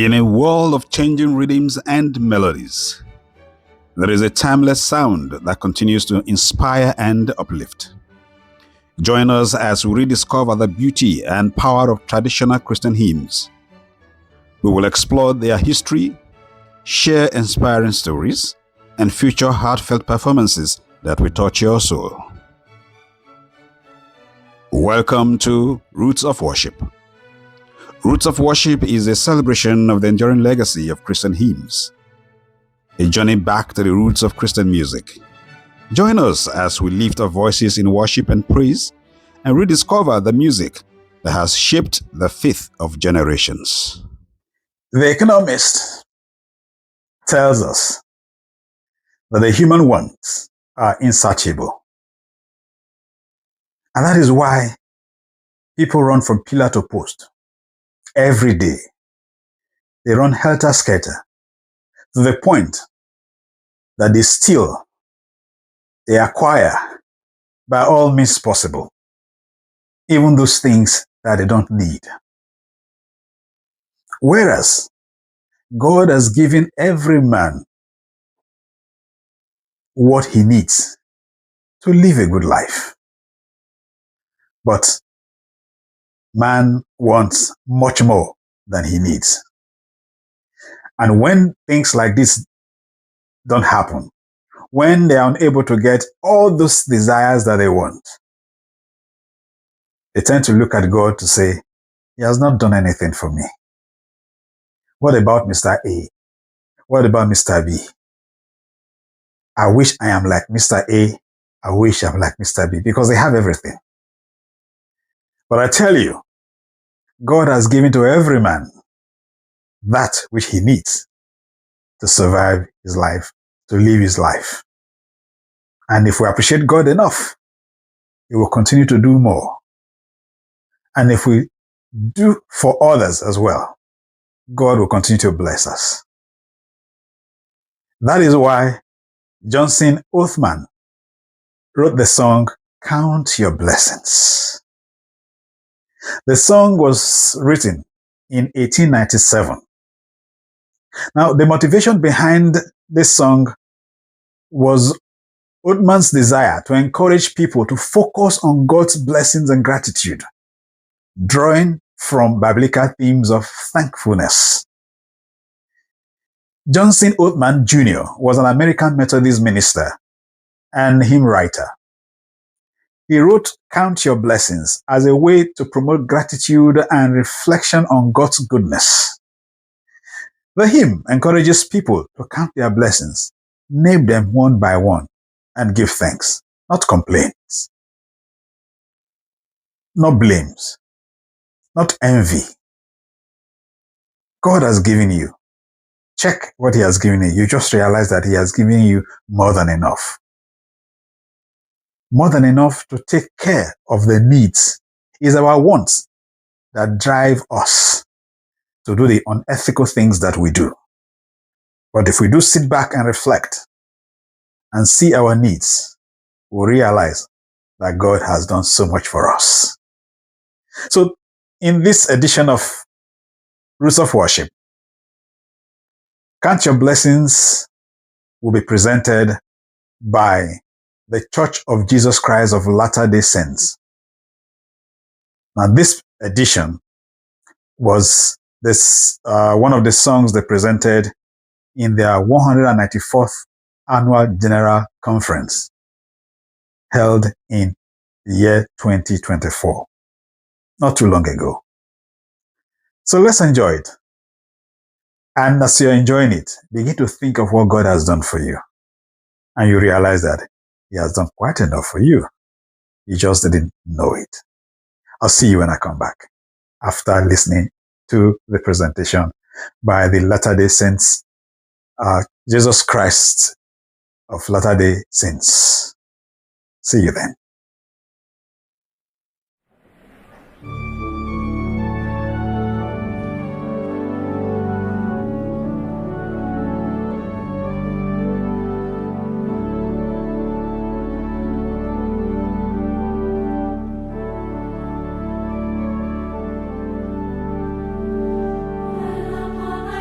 In a world of changing rhythms and melodies, there is a timeless sound that continues to inspire and uplift. Join us as we rediscover the beauty and power of traditional Christian hymns. We will explore their history, share inspiring stories, and feature heartfelt performances that will touch your soul. Welcome to Roots of Worship. Roots of Worship is a celebration of the enduring legacy of Christian hymns, a journey back to the roots of Christian music. Join us as we lift our voices in worship and praise and rediscover the music that has shaped the faith of generations. The Economist tells us that the human wants are insatiable. And that is why people run from pillar to post every day. They run helter-skelter to the point that they steal, they acquire by all means possible, even those things that they don't need. Whereas God has given every man what he needs to live a good life. But man wants much more than he needs. And when things like this don't happen, when they are unable to get all those desires that they want, they tend to look at God to say, he has not done anything for me. What about Mr. A? What about Mr. B? I wish I am like Mr. A. I wish I'm like Mr. B, because they have everything. But I tell you, God has given to every man that which he needs to survive his life, to live his life. And if we appreciate God enough, he will continue to do more. And if we do for others as well, God will continue to bless us. That is why Johnson Othman wrote the song, Count Your Blessings. The song was written in 1897. Now, the motivation behind this song was Othman's desire to encourage people to focus on God's blessings and gratitude, drawing from biblical themes of thankfulness. Johnson Othman Jr. was an American Methodist minister and hymn writer. He wrote Count Your Blessings as a way to promote gratitude and reflection on God's goodness. The hymn encourages people to count their blessings, name them one by one, and give thanks, not complaints, not blames, not envy. God has given you. Check what he has given you. You just realize that he has given you more than enough. More than enough to take care of the needs. It's our wants that drive us to do the unethical things that we do. But if we do sit back and reflect and see our needs, we'll realize that God has done so much for us. So in this edition of Roots of Worship, Count Your Blessings will be presented by the Church of Jesus Christ of Latter-day Saints. Now, this edition was one of the songs they presented in their 194th Annual General Conference held in the year 2024, not too long ago. So let's enjoy it. And as you're enjoying it, begin to think of what God has done for you. And you realize that he has done quite enough for you. You just didn't know it. I'll see you when I come back after listening to the presentation by the Latter-day Saints, Jesus Christ of Latter-day Saints. See you then. Upon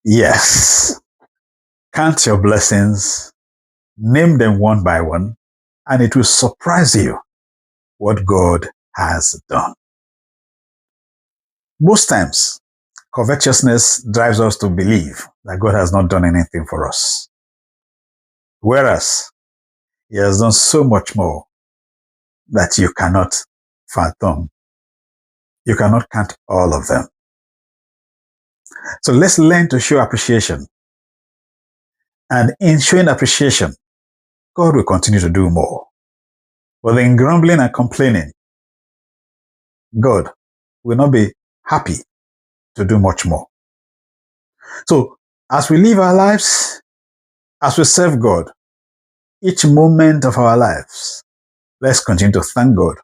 Yes. Count your blessings, name them one by one, and it will surprise you what God has done. Most times, covetousness drives us to believe that God has not done anything for us. Whereas He has done so much more that you cannot fathom. You cannot count all of them. So let's learn to show appreciation. And in showing appreciation, God will continue to do more. But in grumbling and complaining, God will not be happy to do much more. So as we live our lives, as we serve God, each moment of our lives, let's continue to thank God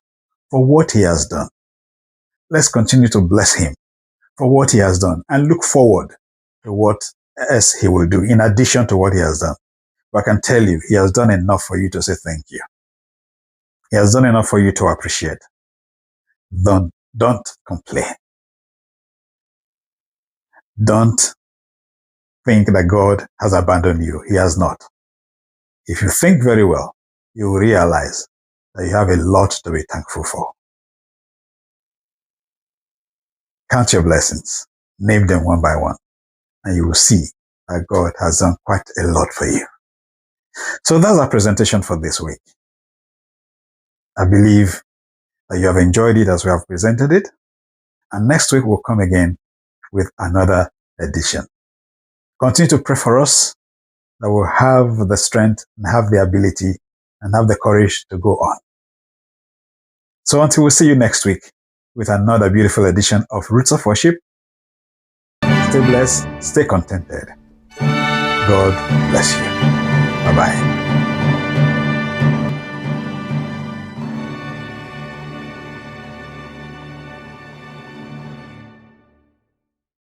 for what He has done. Let's continue to bless Him for what He has done and look forward to what else He will do in addition to what He has done. But I can tell you, He has done enough for you to say thank you. He has done enough for you to appreciate. Don't complain. Don't think that God has abandoned you. He has not. If you think very well, you will realize that you have a lot to be thankful for. Count your blessings, name them one by one, and you will see that God has done quite a lot for you. So that's our presentation for this week. I believe that you have enjoyed it as we have presented it. And next week we'll come again with another edition. Continue to pray for us that we'll have the strength and have the ability and have the courage to go on. So until we see you next week with another beautiful edition of Roots of Worship, stay blessed, stay contented. God bless you. Bye-bye.